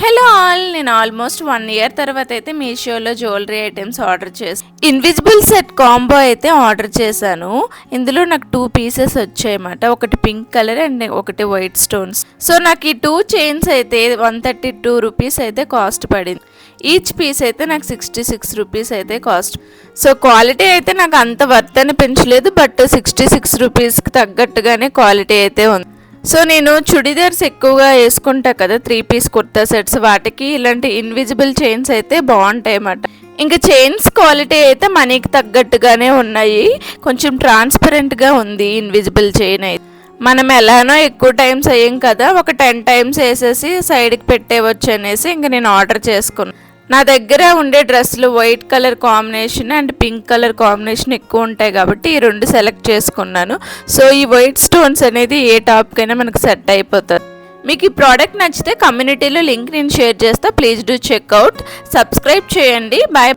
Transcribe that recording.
Hello all, నేను almost 1 year తర్వాత అయితే మీషోలో జ్యువెలరీ ఐటమ్స్ ఆర్డర్ చేశాను. ఇన్విజిబుల్ సెట్ కాంబో అయితే ఆర్డర్ చేశాను. ఇందులో నాకు 2 పీసెస్ వచ్చాయన్నమాట. ఒకటి పింక్ కలర్ అండ్ ఒకటి వైట్ స్టోన్స్. సో నాకు ఈ 2 చైన్స్ అయితే 132 రూపీస్ అయితే కాస్ట్ పడింది. ఈచ్ పీస్ అయితే నాకు 66 రూపీస్ అయితే కాస్ట్. సో క్వాలిటీ అయితే నాకు అంత వర్త్ అనిపించలేదు, బట్ 66 రూపీస్కి తగ్గట్టుగానే క్వాలిటీ అయితే ఉంది. సో నేను చుడిదార్స్ ఎక్కువగా వేసుకుంటా కదా, 3 పీస్ కుర్తా సెట్స్, వాటికి ఇలాంటి ఇన్విజిబుల్ చైన్స్ అయితే బాగుంటాయి అన్నమాట. ఇంకా చైన్స్ క్వాలిటీ అయితే మనీకి తగ్గట్టుగానే ఉన్నాయి. కొంచెం ట్రాన్స్పరెంట్గా ఉంది ఇన్విజిబుల్ చైన్ అయితే. మనం ఎలానో ఎక్కువ టైమ్స్ అయ్యాం కదా, ఒక 10 టైమ్స్ వేసేసి సైడ్కి పెట్టేవచ్చు అనేసి ఇంకా నేను ఆర్డర్ చేసుకున్నాను. నా దగ్గర ఉండే డ్రెస్సులు white colour combination and pink colour combination ఎక్కువ ఉంటాయి కాబట్టి ఈ 2 సెలెక్ట్ చేసుకున్నాను. సో ఈ వైట్ స్టోన్స్ అనేది ఏ టాప్కైనా మనకు సెట్ అయిపోతుంది. మీకు ఈ ప్రోడక్ట్ నచ్చితే కమ్యూనిటీలో లింక్ నేను షేర్ చేస్తా. Please do checkout. సబ్స్క్రైబ్ చేయండి. బాయ్.